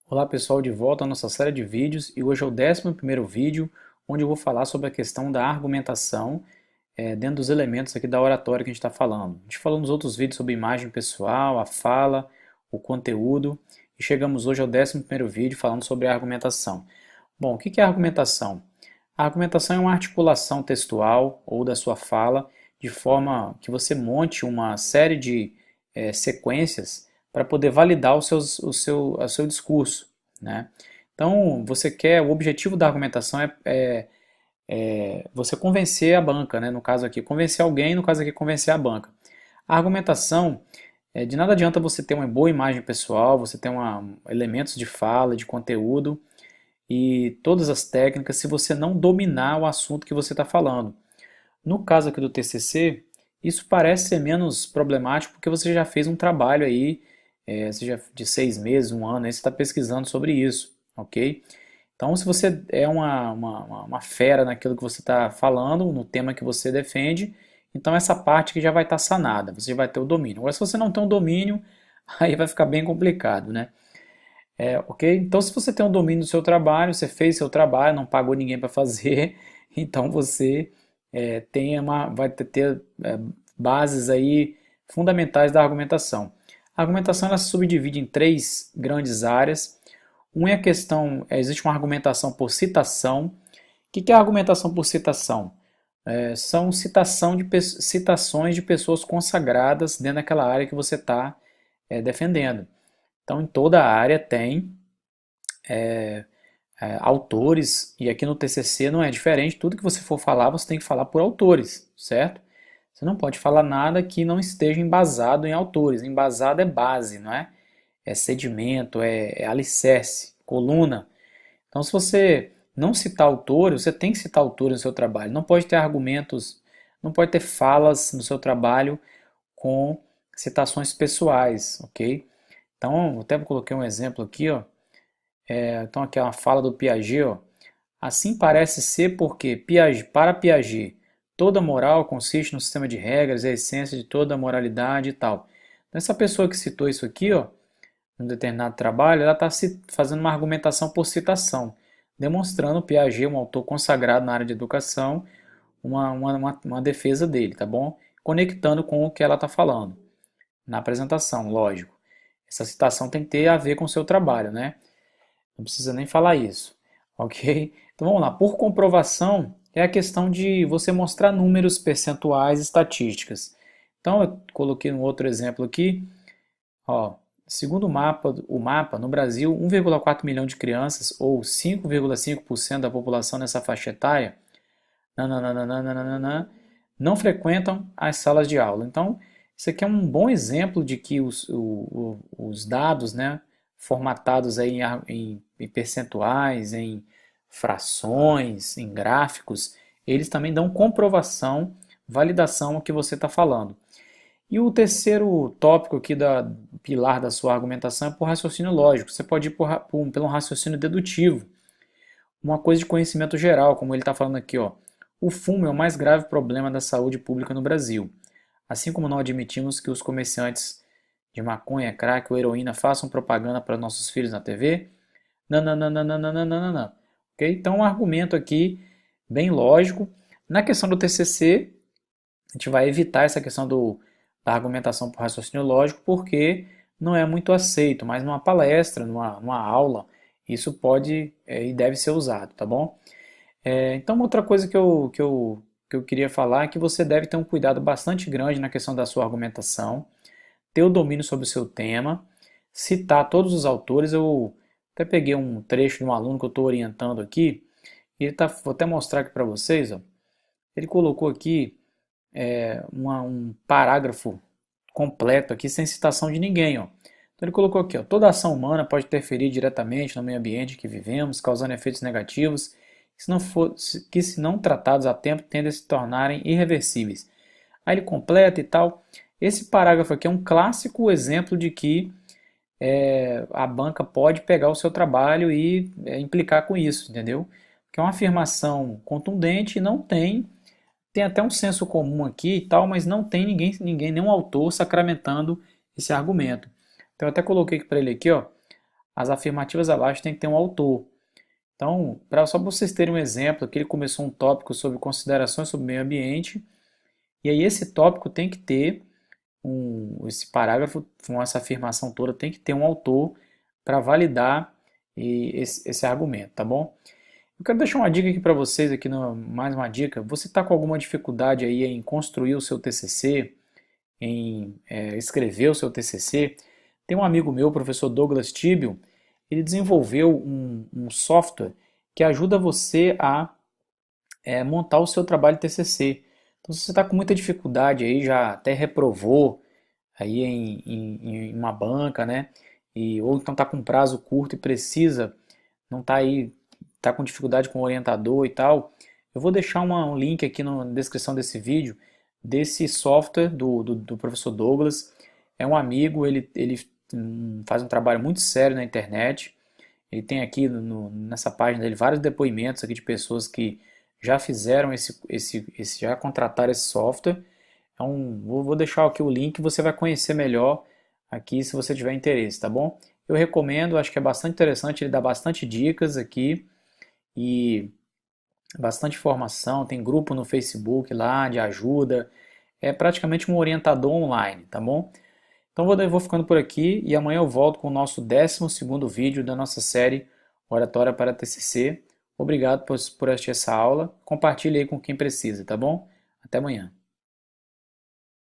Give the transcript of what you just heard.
Olá pessoal, de volta à nossa série de vídeos e hoje é o 11º vídeo onde eu vou falar sobre a questão da argumentação dentro dos elementos aqui da oratória que a gente está falando. A gente falou nos outros vídeos sobre imagem pessoal, a fala, o conteúdo e chegamos hoje ao 11º vídeo falando sobre a argumentação. Bom, o que é a argumentação? A argumentação é uma articulação textual ou da sua fala de forma que você monte uma série de sequências para poder validar o seu discurso, né? Então, o objetivo da argumentação é você convencer a banca, né? No caso aqui, convencer alguém, no caso aqui, convencer a banca. A argumentação, de nada adianta você ter uma boa imagem pessoal, você ter elementos de fala, de conteúdo e todas as técnicas se você não dominar o assunto que você está falando. No caso aqui do TCC, isso parece ser menos problemático porque você já fez um trabalho aí, seja de 6 meses, um ano, aí você está pesquisando sobre isso, ok? Então, se você é uma fera naquilo que você está falando, no tema que você defende, então essa parte que já vai estar sanada, você vai ter o domínio. Agora, se você não tem o domínio, aí vai ficar bem complicado, né? Ok? Então, se você tem um domínio do seu trabalho, você fez seu trabalho, não pagou ninguém para fazer, então você vai ter bases aí fundamentais da argumentação. A argumentação ela se subdivide em três grandes áreas. Uma é a questão, existe uma argumentação por citação. O que é a argumentação por citação? São citações de pessoas consagradas dentro daquela área que você está defendendo. Então, em toda a área tem autores, e aqui no TCC não é diferente, tudo que você for falar, você tem que falar por autores, certo? Você não pode falar nada que não esteja embasado em autores. Embasado é base, não é? É sedimento, é alicerce, coluna. Então, se você não citar autores, você tem que citar autores no seu trabalho. Não pode ter argumentos, não pode ter falas no seu trabalho com citações pessoais, ok? Então, até coloquei um exemplo aqui, ó. Então, aqui é uma fala do Piaget, ó. Assim parece ser porque, para Piaget, toda moral consiste no sistema de regras, é a essência de toda moralidade e tal. Então, essa pessoa que citou isso aqui, ó, num determinado trabalho, ela está fazendo uma argumentação por citação, demonstrando Piaget, um autor consagrado na área de educação, uma defesa dele, tá bom? Conectando com o que ela está falando na apresentação, lógico. Essa citação tem que ter a ver com o seu trabalho, né? Não precisa nem falar isso, ok? Então vamos lá. Por comprovação é a questão de você mostrar números, percentuais, estatísticas. Então eu coloquei um outro exemplo aqui. Ó, segundo o mapa, no Brasil, 1,4 milhão de crianças, ou 5,5% da população nessa faixa etária, nananana, não frequentam as salas de aula. Então, isso aqui é um bom exemplo de que os dados, né, formatados aí em percentuais, em frações, em gráficos, eles também dão comprovação, validação ao que você está falando. E o terceiro tópico aqui da pilar da sua argumentação é por raciocínio lógico. Você pode ir pelo raciocínio dedutivo, uma coisa de conhecimento geral, como ele está falando aqui, ó. O fumo é o mais grave problema da saúde pública no Brasil. Assim como não admitimos que os comerciantes de maconha, crack ou heroína façam propaganda para nossos filhos na TV, nananana. Ok? Então, um argumento aqui bem lógico. Na questão do TCC, a gente vai evitar essa questão da argumentação por raciocínio lógico, porque não é muito aceito, mas numa palestra, numa aula, isso pode e deve ser usado, tá bom? Então, outra coisa que eu queria falar é que você deve ter um cuidado bastante grande na questão da sua argumentação, ter o domínio sobre o seu tema, citar todos os autores. Eu até peguei um trecho de um aluno que eu estou orientando aqui, e vou até mostrar aqui para vocês. Ó. Ele colocou aqui um parágrafo completo aqui, sem citação de ninguém. Ó. Então ele colocou aqui, ó, toda ação humana pode interferir diretamente no meio ambiente que vivemos, causando efeitos negativos que, se não tratados a tempo, tendem a se tornarem irreversíveis. Aí ele completa e tal. Esse parágrafo aqui é um clássico exemplo de que a banca pode pegar o seu trabalho e implicar com isso, entendeu? Que é uma afirmação contundente e não tem até um senso comum aqui e tal, mas não tem nenhum autor sacramentando esse argumento. Então eu até coloquei para ele aqui, ó, as afirmativas abaixo tem que ter um autor. Então, só para vocês terem um exemplo, aqui ele começou um tópico sobre considerações sobre o meio ambiente, e aí esse tópico tem que ter esse parágrafo, com essa afirmação toda, tem que ter um autor para validar esse argumento, tá bom? Eu quero deixar uma dica aqui para vocês, aqui mais uma dica. Você está com alguma dificuldade aí em construir o seu TCC, em escrever o seu TCC? Tem um amigo meu, o professor Douglas Tibio, ele desenvolveu um software que ajuda você a montar o seu trabalho de TCC. Então, se você está com muita dificuldade aí, já até reprovou aí em uma banca, né? Ou então está com prazo curto e precisa, não está aí, está com dificuldade com o orientador e tal, eu vou deixar um link aqui na descrição desse vídeo, desse software do professor Douglas. É um amigo, ele faz um trabalho muito sério na internet. Ele tem aqui nessa página dele vários depoimentos aqui de pessoas que já fizeram já contrataram esse software. Então, vou deixar aqui o link, você vai conhecer melhor aqui se você tiver interesse, tá bom? Eu recomendo, acho que é bastante interessante, ele dá bastante dicas aqui e bastante informação, tem grupo no Facebook lá de ajuda, é praticamente um orientador online, tá bom? Então vou ficando por aqui e amanhã eu volto com o nosso 12º vídeo da nossa série Oratória para TCC. Obrigado por assistir essa aula, compartilhe aí com quem precisa, tá bom? Até amanhã.